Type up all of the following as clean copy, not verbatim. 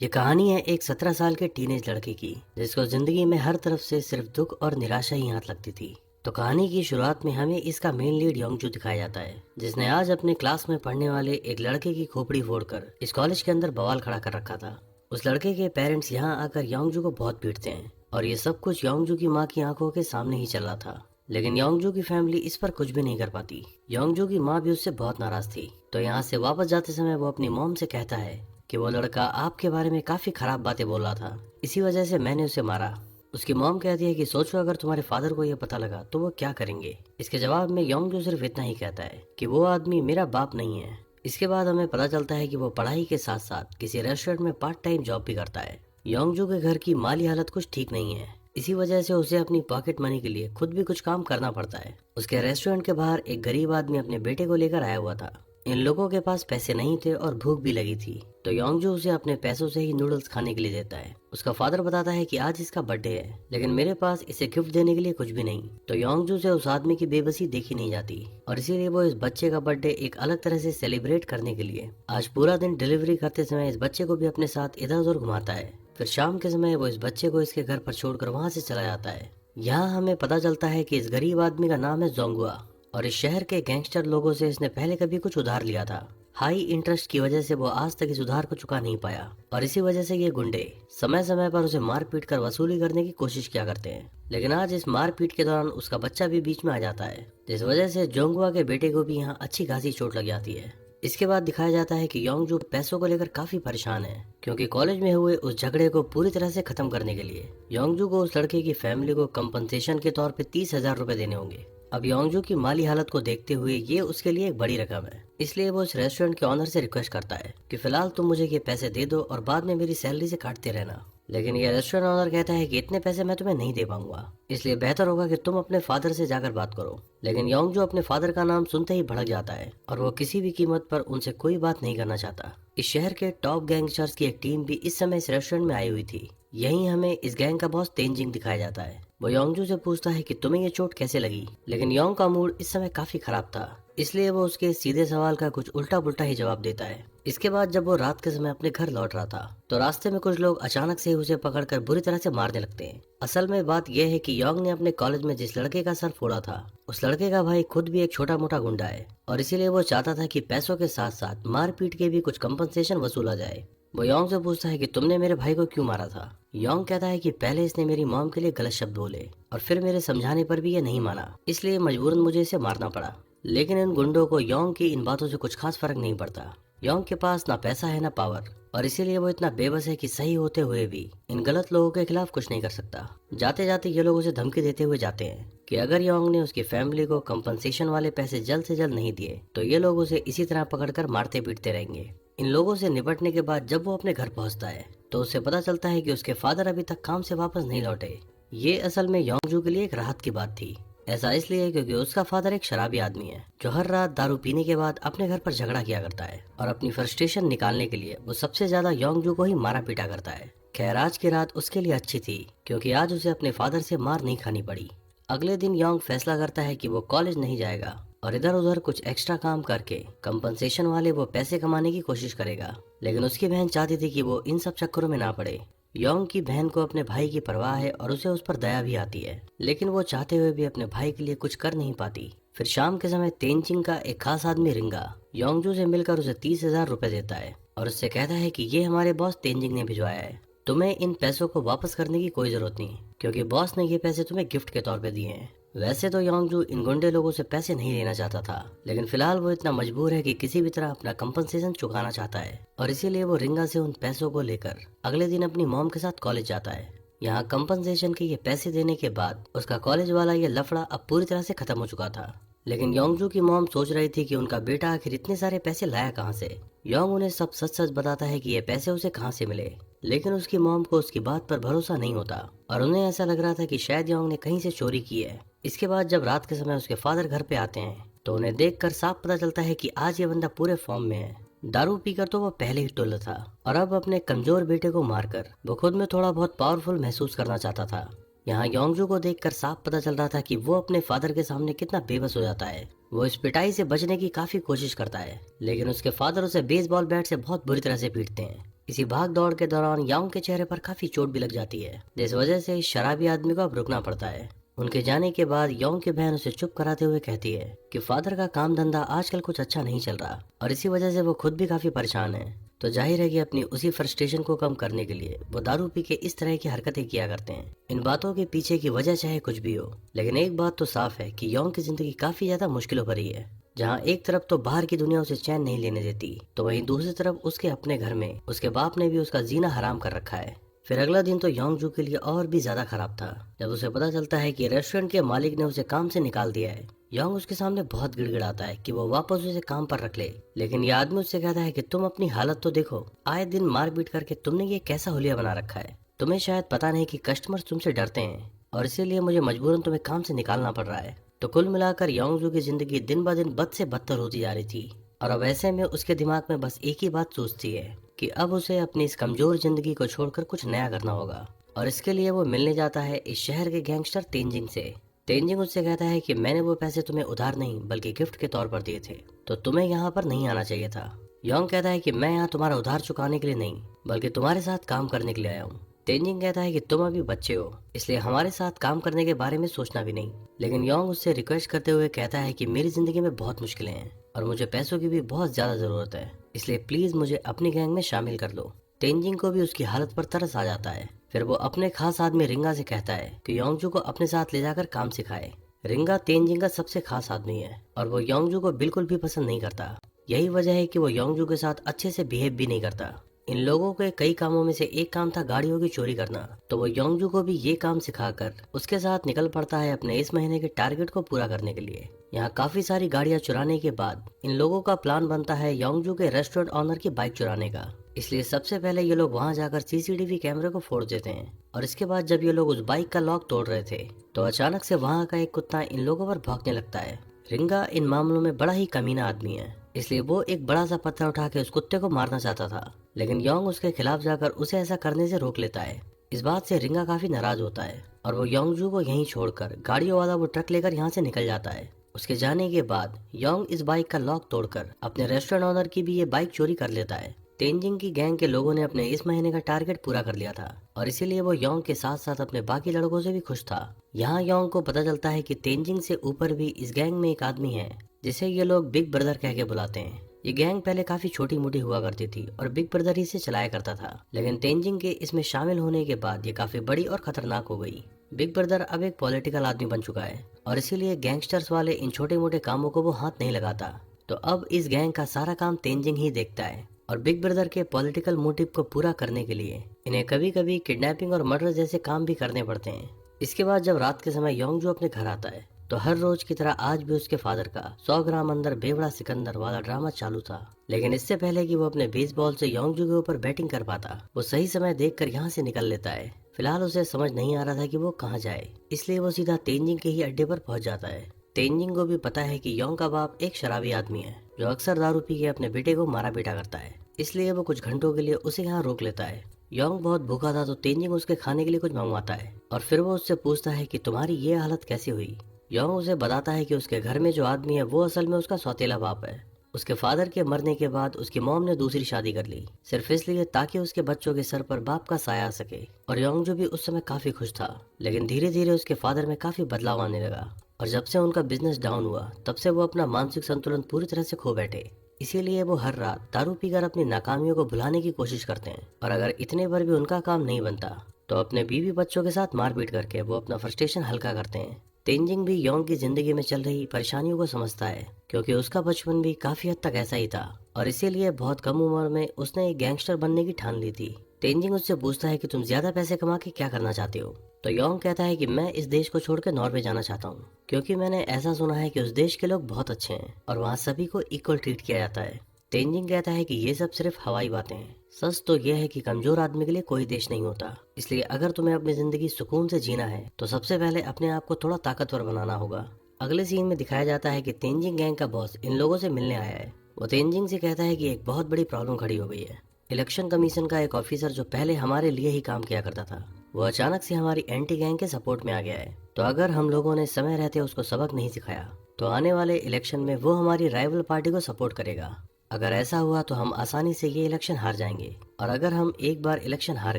ये कहानी है एक 17 साल के टीनेज लड़के की जिसको जिंदगी में हर तरफ से सिर्फ दुख और निराशा ही हाथ लगती थी। तो कहानी की शुरुआत में हमें इसका मेन लीड योंगजू दिखाया जाता है, जिसने आज अपने क्लास में पढ़ने वाले एक लड़के की खोपड़ी फोड़कर इस कॉलेज के अंदर बवाल खड़ा कर रखा था। उस लड़के के पेरेंट्स यहाँ आकर योंगजू को बहुत पीटते हैं और ये सब कुछ योंगजू की माँ की आंखों के सामने ही चल रहा था। लेकिन योंगजू की फैमिली इस पर कुछ भी नहीं कर पाती। योंगजू की माँ भी उससे बहुत नाराज थी। तो यहाँ से वापस जाते समय वो अपनी मॉम से कहता है कि वो लड़का आपके बारे में काफी खराब बातें बोल रहा था, इसी वजह से मैंने उसे मारा। उसकी मॉम कहती है कि सोचो अगर तुम्हारे फादर को यह पता लगा तो वो क्या करेंगे। इसके जवाब में योंगजू सिर्फ इतना ही कहता है कि वो आदमी मेरा बाप नहीं है। इसके बाद हमें पता चलता है कि वो पढ़ाई के साथ साथ किसी रेस्टोरेंट में पार्ट टाइम जॉब भी करता है। योंगजू के घर की माली हालत कुछ ठीक नहीं है, इसी वजह से उसे अपनी पॉकेट मनी के लिए खुद भी कुछ काम करना पड़ता है। उसके रेस्टोरेंट के बाहर एक गरीब आदमी अपने बेटे को लेकर आया हुआ था। इन लोगों के पास पैसे नहीं थे और भूख भी लगी थी, तो योंगजू उसे अपने पैसों से ही नूडल्स खाने के लिए देता है। उसका फादर बताता है कि आज इसका बर्थडे है, लेकिन मेरे पास इसे गिफ्ट देने के लिए कुछ भी नहीं। तो योंगजू से उस आदमी की बेबसी देखी नहीं जाती और इसीलिए वो इस बच्चे का बर्थडे एक अलग तरह से सेलिब्रेट करने के लिए आज पूरा दिन डिलीवरी करते समय इस बच्चे को भी अपने साथ इधर उधर घुमाता है। फिर शाम के समय वो इस बच्चे को इसके घर पर छोड़कर वहाँ से चला जाता है। यहाँ हमें पता चलता है कि इस गरीब आदमी का नाम है जोंगुआ और इस शहर के गैंगस्टर लोगों से इसने पहले कभी कुछ उधार लिया था। हाई इंटरेस्ट की वजह से वो आज तक इस उधार को चुका नहीं पाया और इसी वजह से ये गुंडे समय समय पर उसे मार पीट कर वसूली करने की कोशिश किया करते हैं। लेकिन आज इस मार पीट के दौरान उसका बच्चा भी बीच में आ जाता है, जिस वजह से जोंगुआ के बेटे को भी यहाँ अच्छी खासी चोट लग जाती है। इसके बाद दिखाया जाता है कि योंगजू पैसों को लेकर काफी परेशान है, क्योंकि कॉलेज में हुए उस झगड़े को पूरी तरह से खत्म करने के लिए योंगजू को उस लड़के की फैमिली को कंपनसेशन के तौर पे 30,000 रुपए देने होंगे। अब योंगजू की माली हालत को देखते हुए ये उसके लिए एक बड़ी रकम है, इसलिए वो इस रेस्टोरेंट के ऑनर से रिक्वेस्ट करता है कि फिलहाल तुम मुझे ये पैसे दे दो और बाद में मेरी सैलरी से काटते रहना। लेकिन ये रेस्टोरेंट ऑनर कहता है कि इतने पैसे मैं तुम्हें नहीं दे पाऊंगा, इसलिए बेहतर होगा कि तुम अपने फादर से जाकर बात करो। लेकिन योंगजू अपने फादर का नाम सुनते ही भड़क जाता है और वो किसी भी कीमत पर उनसे कोई बात नहीं करना चाहता। इस शहर के टॉप गैंगस्टर्स की एक टीम भी इस समय इस रेस्टोरेंट में आई हुई थी। यहीं हमें इस गैंग का बॉस तेनजिंग दिखाया जाता है। वो योंगजू से पूछता है कि तुम्हें ये चोट कैसे लगी, लेकिन योंग का मूड इस समय काफी खराब था, इसलिए वो उसके सीधे सवाल का कुछ उल्टा पुल्टा ही जवाब देता है। इसके बाद जब वो रात के समय अपने घर लौट रहा था तो रास्ते में कुछ लोग अचानक से उसे पकड़कर बुरी तरह से मारने लगते हैं। असल में बात यह है कि योंग ने अपने कॉलेज में जिस लड़के का सर फोड़ा था उस लड़के का भाई खुद भी एक छोटा मोटा गुंडा है और इसीलिए वो चाहता था कि पैसों के साथ साथ मार पीट के भी कुछ कंपनसेशन वसूला जाए। वो योंग से पूछता है कि तुमने मेरे भाई को क्यों मारा था। योंग कहता है कि पहले इसने मेरी मॉम के लिए गलत शब्द बोले और फिर मेरे समझाने पर भी ये नहीं माना, इसलिए मजबूरन मुझे इसे मारना पड़ा। लेकिन इन गुंडों को योंग की इन बातों से कुछ खास फर्क नहीं पड़ता। योंग के पास ना पैसा है ना पावर और इसीलिए वो इतना बेबस है कि सही होते हुए भी इन गलत लोगों के खिलाफ कुछ नहीं कर सकता। जाते जाते ये लोग उसे धमकी देते हुए जाते हैं कि अगर योंग ने उसकी फैमिली को कंपनसेशन वाले पैसे जल्द से जल्द नहीं दिए तो ये लोग उसे इसी तरह पकड़कर मारते पीटते रहेंगे। इन लोगों से निपटने के बाद जब वो अपने घर पहुंचता है तो उसे पता चलता है कि उसके फादर अभी तक काम से वापस नहीं लौटे। ये असल में योंगजू के लिए एक राहत की बात थी। ऐसा इसलिए क्योंकि उसका फादर एक शराबी आदमी है जो हर रात दारू पीने के बाद अपने घर पर झगड़ा किया करता है और अपनी फ्रस्ट्रेशन निकालने के लिए वो सबसे ज्यादा योंगजू को ही मारा पीटा करता है। खैर आज की रात उसके लिए अच्छी थी क्योंकि आज उसे अपने फादर से मार नहीं खानी पड़ी। अगले दिन योंग फैसला करता है कि वो कॉलेज नहीं जाएगा और इधर उधर कुछ एक्स्ट्रा काम करके कंपनसेशन वाले वो पैसे कमाने की कोशिश करेगा। लेकिन उसकी बहन चाहती थी कि वो इन सब चक्करों में ना पड़े। योंग की बहन को अपने भाई की परवाह है और उसे उस पर दया भी आती है, लेकिन वो चाहते हुए भी अपने भाई के लिए कुछ कर नहीं पाती। फिर शाम के समय तेनजिंग का एक खास आदमी रिंगा योंगजू से मिलकर उसे 30,000 रुपए देता है और उससे कहता है कि ये हमारे बॉस तेनजिंग ने भिजवाया है, तुम्हें इन पैसों को वापस करने की कोई जरूरत नहीं क्योंकि बॉस ने ये पैसे तुम्हें गिफ्ट के तौर पे दिए हैं। वैसे तो योंगजू इन गुंडे लोगों से पैसे नहीं लेना चाहता था, लेकिन फिलहाल वो इतना मजबूर है कि किसी भी तरह अपना कंपनसेशन चुकाना चाहता है और इसीलिए वो रिंगा से उन पैसों को लेकर अगले दिन अपनी मॉम के साथ कॉलेज जाता है। यहाँ कंपनसेशन के ये पैसे देने के बाद उसका कॉलेज वाला ये लफड़ा अब पूरी तरह से खत्म हो चुका था। लेकिन योंगजू की मॉम सोच रही थी कि उनका बेटा आखिर इतने सारे पैसे लाया कहाँ से। योंग उन्हें सब सच सच बताता है कि ये पैसे उसे कहाँ से मिले, लेकिन उसकी मॉम को उसकी बात पर भरोसा नहीं होता और उन्हें ऐसा लग रहा था कि शायद योंग ने कहीं से चोरी की है। इसके बाद जब रात के समय उसके फादर घर पे आते हैं तो उन्हें देखकर साफ पता चलता है कि आज ये बंदा पूरे फॉर्म में है। दारू पीकर तो वो पहले ही टुल्ल था और अब अपने कमजोर बेटे को मारकर वो खुद में थोड़ा बहुत पावरफुल महसूस करना चाहता था। यहाँ योंगजू को देखकर साफ पता चल रहा था कि वो अपने फादर के सामने कितना बेबस हो जाता है। वो इस पिटाई से बचने की काफी कोशिश करता है, लेकिन उसके फादर उसे बेसबॉल बैट से बहुत बुरी तरह से पीटते हैं। इसी भाग दौड़ के दौरान यांग के चेहरे पर काफी चोट भी लग जाती है, जिस वजह से इस शराबी आदमी को अब रुकना पड़ता है। उनके जाने के बाद योंग की बहन उसे चुप कराते हुए कहती है कि फादर का काम धंधा आजकल कुछ अच्छा नहीं चल रहा और इसी वजह से वो खुद भी काफी परेशान है। तो जाहिर है कि अपनी उसी फ्रस्ट्रेशन को कम करने के लिए वो दारू पी के इस तरह की हरकतें किया करते हैं। इन बातों के पीछे की वजह चाहे कुछ भी हो, लेकिन एक बात तो साफ है कि योंग की जिंदगी काफी ज्यादा मुश्किलों भरी है। जहाँ एक तरफ तो बाहर की दुनिया उसे चैन नहीं लेने देती, तो वहीं दूसरी तरफ उसके अपने घर में उसके बाप ने भी उसका जीना हराम कर रखा है। फिर अगला दिन तो योंगजू के लिए और भी ज्यादा खराब था जब उसे पता चलता है कि रेस्टोरेंट के मालिक ने उसे काम से निकाल दिया है। योंग उसके सामने बहुत गिड़गिड़ाता है कि वो वापस उसे काम पर रख ले, लेकिन ये आदमी उससे कहता है कि तुम अपनी हालत तो देखो, आए दिन मारपीट करके तुमने ये कैसा हुलिया बना रखा है। तुम्हें शायद पता नहीं कि कस्टमर्स तुमसे डरते हैं और इसीलिए मुझे मजबूरन तुम्हें काम से निकालना पड़ रहा है। तो कुल मिलाकर योंगजू की जिंदगी दिन ब दिन बद से बदतर होती जा रही थी और अब ऐसे में उसके दिमाग में बस एक ही बात सोचती है कि अब उसे अपनी इस कमजोर जिंदगी को छोड़कर कुछ नया करना होगा। और इसके लिए वो मिलने जाता है इस शहर के गैंगस्टर तेंजिंग से। तेंजिंग उससे कहता है कि मैंने वो पैसे तुम्हें उधार नहीं बल्कि गिफ्ट के तौर पर दिए थे, तो तुम्हें यहाँ पर नहीं आना चाहिए था। योंग कहता है कि मैं यहाँ तुम्हारा उधार चुकाने के लिए नहीं बल्कि तुम्हारे साथ काम करने के लिए आया हूँ। तेंजिंग कहता है कि तुम अभी बच्चे हो, इसलिए हमारे साथ काम करने के बारे में सोचना भी नहीं। लेकिन योंग उससे रिक्वेस्ट करते हुए कहता है कि मेरी जिंदगी में बहुत मुश्किलें हैं और मुझे पैसों की भी बहुत ज्यादा जरूरत है, इसलिए प्लीज मुझे अपनी गैंग में शामिल कर लो। तेंजिंग को भी उसकी हालत पर तरस आ जाता है। फिर वो अपने खास आदमी रिंगा से कहता है कि योंगजू को अपने साथ ले जाकर काम सिखाए। रिंगा तेंजिंग का सबसे खास आदमी है और वो योंगजू को बिल्कुल भी पसंद नहीं करता। यही वजह है कि वो योंगजू के साथ अच्छे से बिहेव भी नहीं करता। इन लोगों के कई कामों में से एक काम था गाड़ियों की चोरी करना, तो वो योंगजू को भी ये काम सिखाकर उसके साथ निकल पड़ता है अपने इस महीने के टारगेट को पूरा करने के लिए। यहाँ काफी सारी गाड़ियाँ चुराने के बाद इन लोगों का प्लान बनता है योंगजू के रेस्टोरेंट ऑनर की बाइक चुराने का। इसलिए सबसे पहले ये लोग वहाँ जाकर सीसीटीवी कैमरे को फोड़ देते हैं और इसके बाद जब ये लोग उस बाइक का लॉक तोड़ रहे थे तो अचानक से वहाँ का एक कुत्ता इन लोगों पर भौंकने लगता है। रिंगा इन मामलों में बड़ा ही कमीना आदमी है, इसलिए वो एक बड़ा सा पत्थर उठा के उस कुत्ते को मारना चाहता था, लेकिन योंग उसके खिलाफ जाकर उसे ऐसा करने से रोक लेता है। इस बात से रिंगा काफी नाराज होता है और वो योंगजू को यहीं छोड़कर गाड़ियों वाला वो ट्रक लेकर यहाँ से निकल जाता है। उसके जाने के बाद योंग इस बाइक का लॉक तोड़कर अपने रेस्टोरेंट ऑनर की भी ये बाइक चोरी कर लेता है। तेंजिंग की गैंग के लोगों ने अपने इस महीने का टारगेट पूरा कर लिया था और इसीलिए वो योंग के साथ साथ अपने बाकी लड़कों से भी खुश था। यहाँ योंग को पता चलता है कि तेंजिंग से ऊपर भी इस गैंग में एक आदमी है जिसे ये लोग बिग ब्रदर कह के बुलाते हैं। ये गैंग पहले काफी छोटी मोटी हुआ करती थी और बिग ब्रदर ही से चलाया करता था, लेकिन तेंजिंग के इसमें शामिल होने के बाद ये काफी बड़ी और खतरनाक हो गई। बिग ब्रदर अब एक पॉलिटिकल आदमी बन चुका है और इसीलिए गैंगस्टर्स वाले इन छोटे मोटे कामों को वो हाथ नहीं लगाता। तो अब इस गैंग का सारा काम तेंजिंग ही देखता है और बिग ब्रदर के पॉलिटिकल मोटिव को पूरा करने के लिए इन्हें कभी कभी किडनैपिंग और मर्डर जैसे काम भी करने पड़ते हैं। इसके बाद जब रात के समय योंगजू अपने घर आता है तो हर रोज की तरह आज भी उसके फादर का 100 ग्राम अंदर बेवड़ा सिकंदर वाला ड्रामा चालू था। लेकिन इससे पहले कि वो अपने बेसबॉल से योंगजू के ऊपर बैटिंग कर पाता, वो सही समय देखकर यहाँ से निकल लेता है। फिलहाल उसे समझ नहीं आ रहा था कि वो कहाँ जाए, इसलिए वो सीधा तेंजिंग के ही अड्डे पर पहुंच जाता है। तेंजिंग को भी पता है कि योंग का बाप एक शराबी आदमी है जो अक्सर दारू पी के अपने बेटे को मारा पीटा करता है, इसलिए वो कुछ घंटों के लिए उसे यहाँ रोक लेता है। योंग बहुत भूखा था तो तेंजिंग उसके खाने के लिए कुछ मंगवाता है और फिर वो उससे पूछता है कि तुम्हारी ये हालत कैसी हुई। योंग उसे बताता है कि उसके घर में जो आदमी है वो असल में उसका सौतेला बाप है। उसके फादर के मरने के बाद उसकी मॉम ने दूसरी शादी कर ली, सिर्फ इसलिए ताकि उसके बच्चों के सर पर बाप का साया आ सके। और योंगजू भी उस समय काफी खुश था, लेकिन धीरे धीरे उसके फादर में काफी बदलाव आने लगा और जब से उनका बिजनेस डाउन हुआ तब से वो अपना मानसिक संतुलन पूरी तरह से खो बैठे। इसीलिए वो हर रात दारू पीकर अपनी नाकामियों को भुलाने की कोशिश करते हैं और अगर इतने पर भी उनका काम नहीं बनता तो अपने बीवी बच्चों के साथ मारपीट करके वो अपना फ्रस्ट्रेशन हल्का करते हैं। तेंजिंग भी योंग की जिंदगी में चल रही परेशानियों को समझता है क्योंकि उसका बचपन भी काफी हद तक ऐसा ही था और इसीलिए बहुत कम उम्र में उसने एक गैंगस्टर बनने की ठान ली थी। तेंजिंग उससे पूछता है कि तुम ज्यादा पैसे कमा के क्या करना चाहते हो, तो योंग कहता है कि मैं इस देश को छोड़कर नॉर्वे जाना चाहता हूँ क्योंकि मैंने ऐसा सुना है कि उस देश के लोग बहुत अच्छे हैं और वहाँ सभी को इक्वल ट्रीट किया जाता है। तेंजिंग कहता है कि ये सब सिर्फ हवाई बातें हैं, सच तो यह है कि कमजोर आदमी के लिए कोई देश नहीं होता, इसलिए अगर तुम्हें अपनी जिंदगी सुकून से जीना है तो सबसे पहले अपने आप को थोड़ा ताकतवर बनाना होगा। अगले सीन में दिखाया जाता है कि तेंजिंग गैंग का बॉस इन लोगों से मिलने आया है। वो तेंजिंग से कहता है कि एक बहुत बड़ी प्रॉब्लम खड़ी हो गई है। इलेक्शन कमीशन का एक ऑफिसर जो पहले हमारे लिए ही काम किया करता था वो अचानक से हमारी एंटी गैंग के सपोर्ट में आ गया है, तो अगर हम लोगों ने समय रहते उसको सबक नहीं सिखाया तो आने वाले इलेक्शन में वो हमारी राइवल पार्टी को सपोर्ट करेगा। अगर ऐसा हुआ तो हम आसानी से ये इलेक्शन हार जाएंगे, और अगर हम एक बार इलेक्शन हार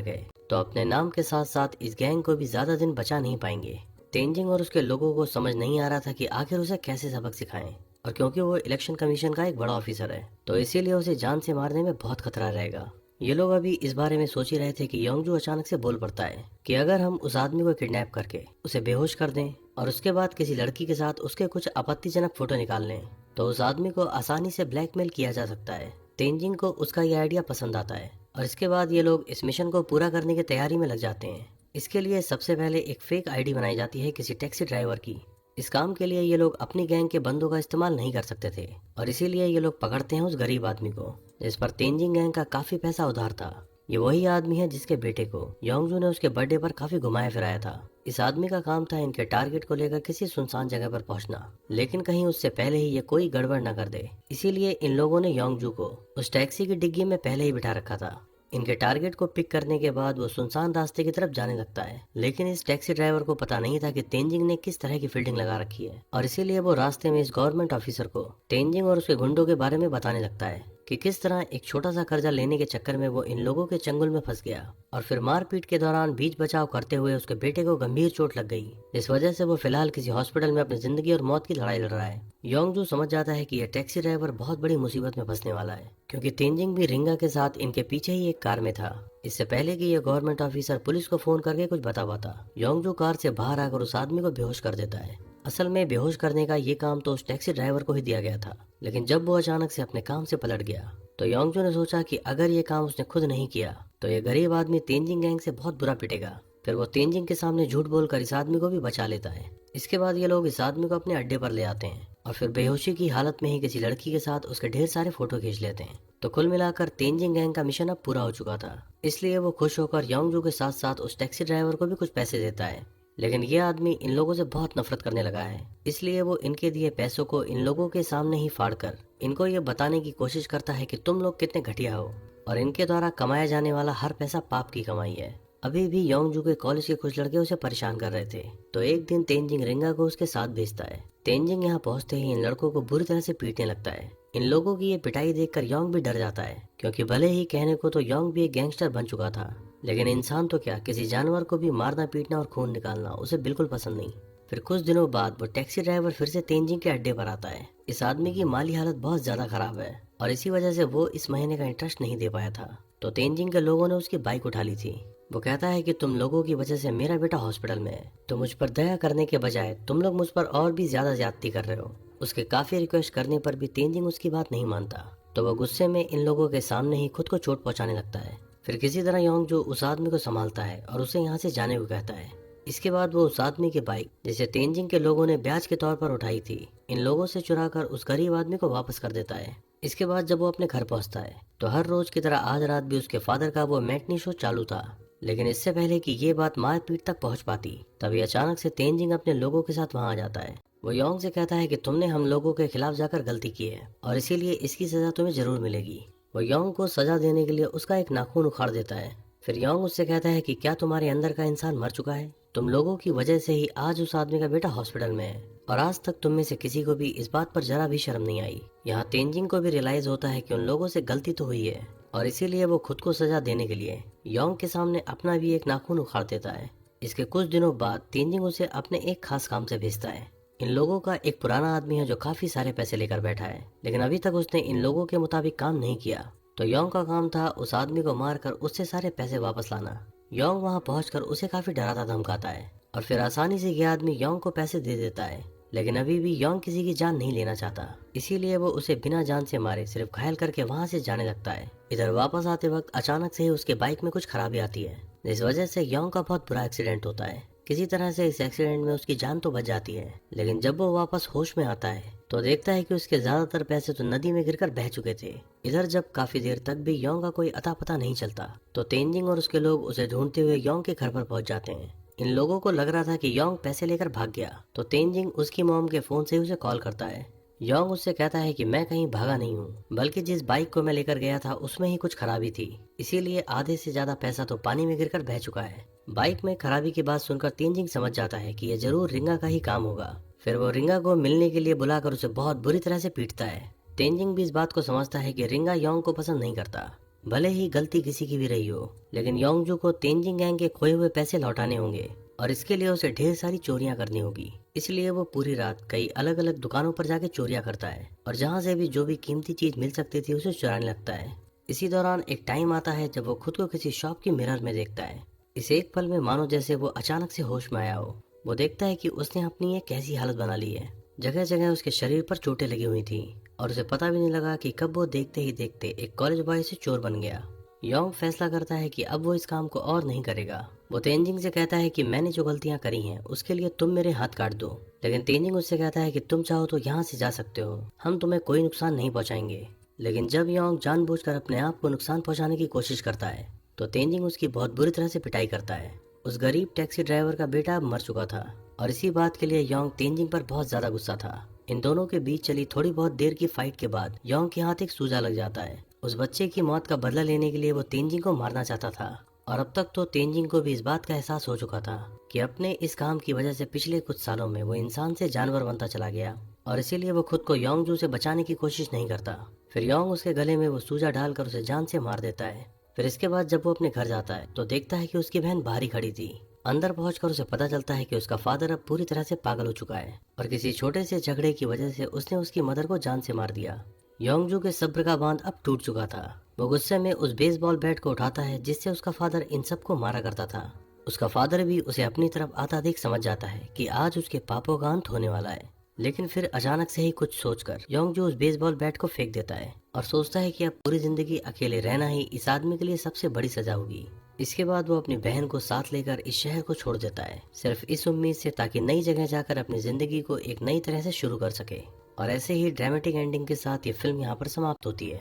गए तो अपने नाम के साथ साथ इस गैंग को भी ज्यादा दिन बचा नहीं पाएंगे। तेंजिंग और उसके लोगों को समझ नहीं आ रहा था कि आखिर उसे कैसे सबक सिखाएं, और क्योंकि वो इलेक्शन कमीशन का एक बड़ा ऑफिसर है तो इसीलिए उसे जान से मारने में बहुत खतरा रहेगा। ये लोग अभी इस बारे में सोच ही रहे थे कि योंगजू अचानक से बोल पड़ता है कि अगर हम उस आदमी को किडनैप करके उसे बेहोश कर दें और उसके बाद किसी लड़की के साथ उसके कुछ आपत्तिजनक फोटो निकाल लें तो उस आदमी को आसानी से ब्लैकमेल किया जा सकता है। तेंजिंग को उसका ये आइडिया पसंद आता है और इसके बाद ये लोग इस मिशन को पूरा करने की तैयारी में लग जाते हैं। इसके लिए सबसे पहले एक फेक आईडी बनाई जाती है किसी टैक्सी ड्राइवर की। इस काम के लिए ये लोग अपनी गैंग के बंदों का इस्तेमाल नहीं कर सकते थे और इसीलिए ये लोग पकड़ते हैं उस गरीब आदमी को जिस पर तेंजिंग गैंग का काफी पैसा उधार था। ये वही आदमी है जिसके बेटे को योंगजू ने उसके बर्थडे पर काफी घुमाया फिराया था। इस आदमी का काम था इनके टारगेट को लेकर किसी सुनसान जगह पर पहुंचना, लेकिन कहीं उससे पहले ही ये कोई गड़बड़ न कर दे। इसीलिए इन लोगों ने योंगजू को उस टैक्सी की डिग्गी में पहले ही बिठा रखा था। इनके टारगेट को पिक करने के बाद वो सुनसान रास्ते की तरफ जाने लगता है, लेकिन इस टैक्सी ड्राइवर को पता नहीं था कि तेंजिंग ने किस तरह की फील्डिंग लगा रखी है, और इसीलिए वो रास्ते में इस गवर्नमेंट ऑफिसर को तेंजिंग और उसके गुंडों के बारे में बताने लगता है कि किस तरह एक छोटा सा कर्जा लेने के चक्कर में वो इन लोगों के चंगुल में फंस गया और फिर मारपीट के दौरान बीच बचाव करते हुए उसके बेटे को गंभीर चोट लग गई, जिस वजह से वो फिलहाल किसी हॉस्पिटल में अपनी जिंदगी और मौत की लड़ाई लड़ रहा है। योंगजू समझ जाता है कि यह टैक्सी ड्राइवर बहुत बड़ी मुसीबत में फंसने वाला है, क्योंकि तेंजिंग भी रिंगा के साथ इनके पीछे ही एक कार में था। इससे पहले कि यह गवर्नमेंट ऑफिसर पुलिस को फोन करके कुछ बता पाता, योंगजू कार से बाहर आकर उस आदमी को बेहोश कर देता है। असल में बेहोश करने का ये काम तो उस टैक्सी ड्राइवर को ही दिया गया था, लेकिन जब वो अचानक से अपने काम से पलट गया तो योंगजू ने सोचा कि अगर ये काम उसने खुद नहीं किया तो ये गरीब आदमी तेंजिंग गैंग से बहुत बुरा पिटेगा। फिर वो तेंजिंग के सामने झूठ बोलकर इस आदमी को भी बचा लेता है। इसके बाद ये लोग इस आदमी को अपने अड्डे पर ले आते हैं और फिर बेहोशी की हालत में ही किसी लड़की के साथ उसके ढेर सारे फोटो खींच लेते हैं। तो कुल मिलाकर तेंजिंग गैंग का मिशन अब पूरा हो चुका था, इसलिए वो खुश होकर योंगजू के साथ साथ उस टैक्सी ड्राइवर को भी कुछ पैसे देता है। लेकिन ये आदमी इन लोगों से बहुत नफरत करने लगा है, इसलिए वो इनके दिए पैसों को इन लोगों के सामने ही फाड़कर इनको ये बताने की कोशिश करता है कि तुम लोग कितने घटिया हो और इनके द्वारा कमाया जाने वाला हर पैसा पाप की कमाई है। अभी भी योंगजू के कॉलेज के कुछ लड़के उसे परेशान कर रहे थे, तो एक दिन तेंजिंग रिंगा को उसके साथ भेजता है। तेंजिंग यहाँ पहुंचते ही इन लड़कों को बुरी तरह से पीटने लगता है। इन लोगों की ये पिटाई देखकर योंग भी डर जाता है, क्योंकि भले ही कहने को तो योंग भी एक गैंगस्टर बन चुका था, लेकिन इंसान तो क्या किसी जानवर को भी मारना पीटना और खून निकालना उसे बिल्कुल पसंद नहीं। फिर कुछ दिनों बाद वो टैक्सी ड्राइवर फिर से तेंजिंग के अड्डे पर आता है। इस आदमी की माली हालत बहुत ज्यादा खराब है और इसी वजह से वो इस महीने का इंटरेस्ट नहीं दे पाया था, तो तेंजिंग के लोगों ने उसकी बाइक उठा ली थी। वो कहता है कि तुम लोगों की वजह से मेरा बेटा हॉस्पिटल में है, तो मुझ पर दया करने के बजाय तुम लोग मुझ पर और भी ज्यादा ज्यादती कर रहे हो। उसके काफी रिक्वेस्ट करने पर भी तेंजिंग उसकी बात नहीं मानता, तो वो गुस्से में इन लोगों के सामने ही खुद को चोट पहुंचाने लगता है। फिर किसी तरह योंगजू उस आदमी को संभालता है और उसे यहाँ से जाने को कहता है। इसके बाद वो उस आदमी की बाइक, जिसे तेंजिंग के लोगों ने ब्याज के तौर पर उठाई थी, इन लोगों से चुराकर उस गरीब आदमी को वापस कर देता है। इसके बाद जब वो अपने घर पहुंचता है तो हर रोज की तरह आज रात भी उसके फादर का वो मैटनी शो चालू था। लेकिन इससे पहले कि ये बात मारपीट तक पहुंच पाती, तभी अचानक से तेंजिंग अपने लोगों के साथ वहां आ जाता है। वो योंग से कहता है कि तुमने हम लोगों के खिलाफ जाकर गलती की है और इसीलिए इसकी सजा तुम्हें जरूर मिलेगी। वो योंग को सजा देने के लिए उसका एक नाखून उखाड़ देता है। फिर योंग उससे कहता है कि क्या तुम्हारे अंदर का इंसान मर चुका है? तुम लोगों की वजह से ही आज उस आदमी का बेटा हॉस्पिटल में है और आज तक तुम में से किसी को भी इस बात पर जरा भी शर्म नहीं आई। यहाँ तेंजिंग को भी रियलाइज होता है कि उन लोगों से गलती तो हुई है और इसीलिए वो खुद को सजा देने के लिए योंग के सामने अपना भी एक नाखून उखाड़ देता है। इसके कुछ दिनों बाद तेंजिंग उसे अपने एक खास काम से भेजता है। इन लोगों का एक पुराना आदमी है जो काफी सारे पैसे लेकर बैठा है, लेकिन अभी तक उसने इन लोगों के मुताबिक काम नहीं किया, तो योंग का काम था उस आदमी को मारकर उससे सारे पैसे वापस लाना। योंग वहां पहुंचकर उसे काफी डराता धमकाता है और फिर आसानी से यह आदमी योंग को पैसे दे देता है, लेकिन अभी भी योंग किसी की जान नहीं लेना चाहता, इसीलिए वो उसे बिना जान से मारे सिर्फ घायल करके वहां से जाने लगता है। इधर वापस आते वक्त अचानक से ही उसके बाइक में कुछ खराबी आती है, जिस वजह से योंग का बहुत बुरा एक्सीडेंट होता है। किसी तरह से इस एक्सीडेंट में उसकी जान तो बच जाती है, लेकिन जब वो वापस होश में आता है तो देखता है कि उसके ज्यादातर पैसे तो नदी में गिरकर बह चुके थे। इधर जब काफी देर तक भी योंग का कोई अता पता नहीं चलता, तो तेंजिंग और उसके लोग उसे ढूंढते हुए योंग के घर पर पहुंच जाते हैं। इन लोगों को लग रहा था कि योंग पैसे लेकर भाग गया, तो तेंजिंग उसकी मॉम के फोन से उसे कॉल करता है। योंग उससे कहता है कि मैं कहीं भागा नहीं हूँ, बल्कि जिस बाइक को मैं लेकर गया था उसमें ही कुछ खराबी थी, इसीलिए आधे से ज्यादा पैसा तो पानी में गिरकर बह चुका है। बाइक में खराबी की बात सुनकर तेंजिंग समझ जाता है कि यह जरूर रिंगा का ही काम होगा। फिर वो रिंगा को मिलने के लिए बुलाकर उसे बहुत बुरी तरह से पीटता है। तेंजिंग भी इस बात को समझता है कि रिंगा योंग को पसंद नहीं करता, भले ही गलती किसी की भी रही हो, लेकिन योंगजू को तेंजिंग गैंग के खोए हुए पैसे लौटाने होंगे और इसके लिए उसे ढेर सारी चोरियां करनी होगी। इसलिए वो पूरी रात कई अलग अलग दुकानों पर जाके चोरियां करता है और जहाँ से भी जो भी कीमती चीज मिल सकती थी उसे चुराने लगता है। इसी दौरान एक टाइम आता है जब वो खुद को किसी शॉप की मिरर में देखता है। इस एक पल में मानो जैसे वो अचानक से होश में आया हो। वो देखता है कि उसने अपनी एक कैसी हालत बना ली है। जगह जगह उसके शरीर पर चोटें लगी हुई थी और उसे पता भी नहीं लगा कि कब वो देखते ही देखते एक कॉलेज बॉय से चोर बन गया। योंग फैसला करता है कि अब वो इस काम को और नहीं करेगा। वो तेंजिंग से कहता है कि मैंने जो गलतियां करी हैं उसके लिए तुम मेरे हाथ काट दो, लेकिन तेंजिंग उससे कहता है कि तुम चाहो तो यहाँ से जा सकते हो, हम तुम्हें कोई नुकसान नहीं पहुँचाएंगे। लेकिन जब योंग जानबूझकर अपने आप को नुकसान पहुँचाने की कोशिश करता है तो तेंजिंग उसकी बहुत बुरी तरह से पिटाई करता है। उस गरीब टैक्सी ड्राइवर का बेटा अब मर चुका था और इसी बात के लिए योंग तेंजिंग पर बहुत ज्यादा गुस्सा था। इन दोनों के बीच चली थोड़ी बहुत देर की फाइट के बाद योंग के हाथ एक सूजा लग जाता है। उस बच्चे की मौत का बदला लेने के लिए वो तेंजिंग को मारना चाहता था और अब तक तो तेंजिंग को भी इस बात का एहसास हो चुका था कि अपने इस काम की वजह से पिछले कुछ सालों में वो इंसान से जानवर बनता चला गया और इसीलिए वो खुद को योंगजू से बचाने की कोशिश नहीं करता। फिर योंग उसके गले में वो सूजा डालकर उसे जान से मार देता है। फिर इसके बाद जब वो अपने घर जाता है तो देखता है कि उसकी बहन बाहर ही खड़ी थी। अंदर पहुंचकर उसे पता चलता है कि उसका फादर अब पूरी तरह से पागल हो चुका है और किसी छोटे से झगड़े की वजह से उसने उसकी मदर को जान से मार दिया। योंगजू के सब्र का बांध अब टूट चुका था। वो गुस्से में उस बेसबॉल बैट को उठाता है जिससे उसका फादर इन सबको मारा करता था। उसका फादर भी उसे अपनी तरफ आता देख समझ जाता है कि आज उसके पापों का अंत होने वाला है, लेकिन फिर अचानक से ही कुछ सोचकर योंगजू उस बेसबॉल बैट को फेंक देता है और सोचता है कि अब पूरी जिंदगी अकेले रहना ही इस आदमी के लिए सबसे बड़ी सजा होगी। इसके बाद वो अपनी बहन को साथ लेकर इस शहर को छोड़ देता है, सिर्फ इस उम्मीद से ताकि नई जगह जाकर अपनी जिंदगी को एक नई तरह से शुरू कर सके। और ऐसे ही ड्रामेटिक एंडिंग के साथ ये फिल्म यहाँ पर समाप्त होती है।